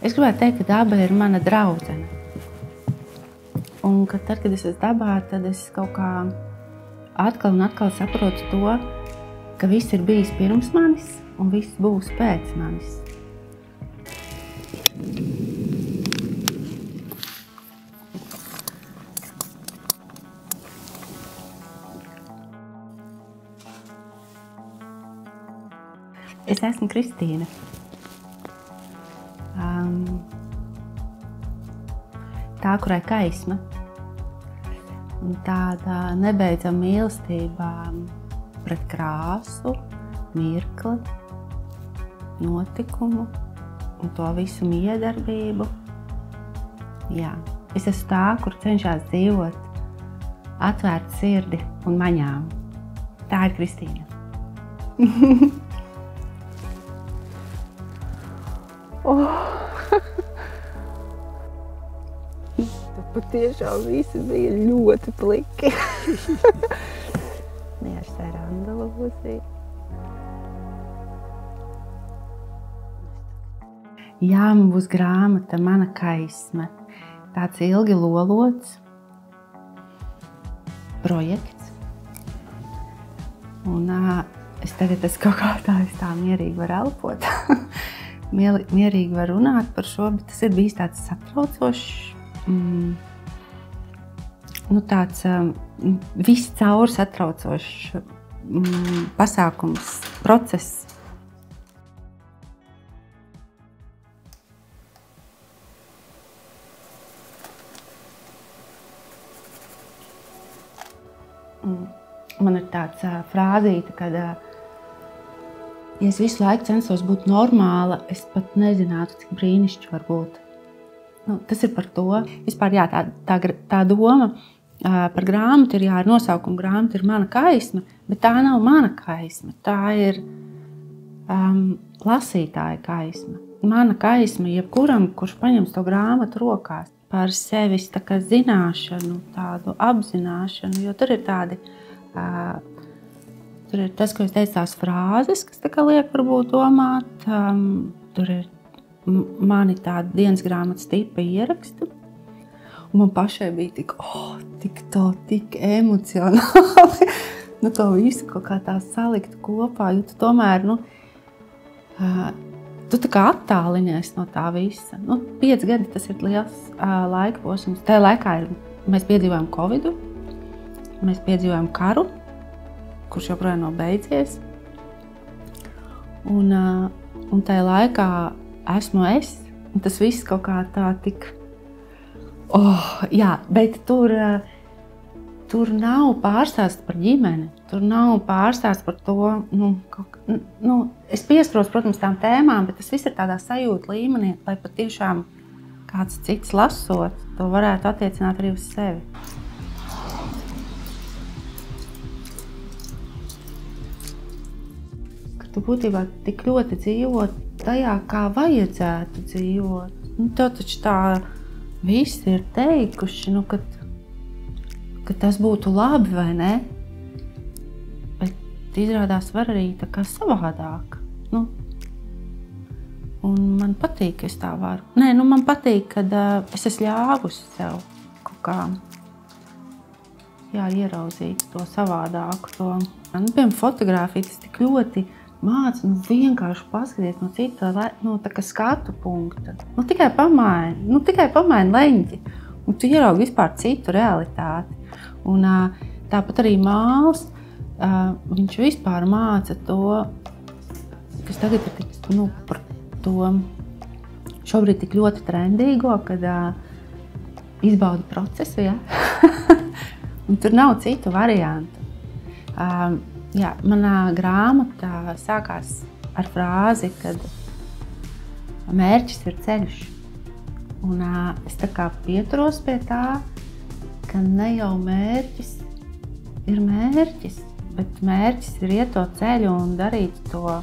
Es gribētu teikt, ka daba ir mana draudzene. Un tad, kad es esmu dabā, tad es kaut kā atkal un atkal saprotu to, ka viss ir bijis pirms manis un viss būs pēc manis. Es esmu Kristīna. Tā, kurai kaisma. Un tāda nebeidzama mīlestība pret krāsu, mirkli, notikumu un to visu miedarbību. Jā, es esmu tā, kur cenšas dzīvot atvērt sirdi un maņām. Tā ir Kristīna. Patiešām visi bija ļoti pliki. Mieši Sarandala būsī. Jā, man būs grāmata Mana kaisme. Tāds ilgi lolots projekts. Un es tagad kaut kā tā mierīgi varu elpot. Mierīgi var runāt par šo, bet tas ir bijis tāds satraucošs, tāds viss cauri satraucošs pasākums, process. Man ir tāds frāzīte, kad ja es visu laiku censos būt normāla, es pat nezinātu, cik brīnišķi var būt. Tas ir par to. Vispār jā, tā doma par grāmatu ir, jā, ar nosaukumu grāmata ir Mana kaisma, bet tā nav mana kaisma. Tā ir lasītāja kaisma. Mana kaisma jebkuram, kurš paņems to grāmatu rokās, par sevis tā kā zināšanu, tādu apzināšanu, jo tur ir tādi tur ir tas, ko es teicu, tās frāzes, kas tā kā liek varbūt domāt. Tur ir mani tādi dienas grāmatas tipa ieraksti. Un man pašai bija tik emocionāli. To visu kaut kā tā salikt kopā, jo tu tomēr, tu tā kā attālinies no tā visa. 5 gadi tas ir liels laika posms. Tajā laikā mēs piedzīvojam Covidu, mēs piedzīvojam karu, kurš joprojām nav beidzies. Un tajā laikā esmu es, un tas viss kaut kā tā tik... jā, bet tur nav pārstāsts par ģimeni, tur nav pārstāsts par to, es pieskaros, protams, tām tēmām, bet tas viss ir tādā sajūta līmenī, lai patiešām kāds cits lasot, to varētu attiecināt arī uz sevi. Tu būtībā tik ļoti dzīvo tajā, kā vajadzētu dzīvot. Tev taču tā visi ir teikuši, ka tas būtu labi, vai ne? Bet izrādās var arī tā kā savādāk. Un man patīk, ka es tā varu. Nē, man patīk, kad es esmu ļāvusi sev kaut kā ieraudzīt to savādāku. Piemēram, fotogrāfija tas tik ļoti māca vienkārši paskatīties no cita tā kā skatu punkta. Tikai pamaini leņķi, un tu ieraugi vispār citu realitāti. Un tāpat arī māls, viņš vispār māca to, kas tagad ir par to šobrīd tik ļoti trendīgo, kad izbauda procesu, ja? Un tur nav citu variantu. Jā, manā grāmatā sākās ar frāzi, kad mērķis ir ceļš. Un es tā kā pieturos pie tā, ka ne jau mērķis ir mērķis, bet mērķis ir iet to ceļu un darīt to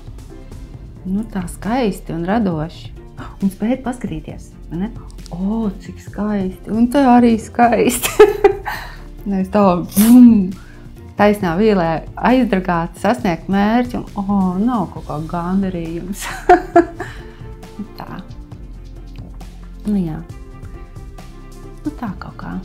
tā skaisti un radoši. Un spēt paskatīties, ne? Cik skaisti, un tā arī skaisti. Es tā, taisnā vīlē aizdragāt, sasniegt mērķi, un nav kaut kā gandarījums. Tā. Nu jā. Nu tā kaut kā.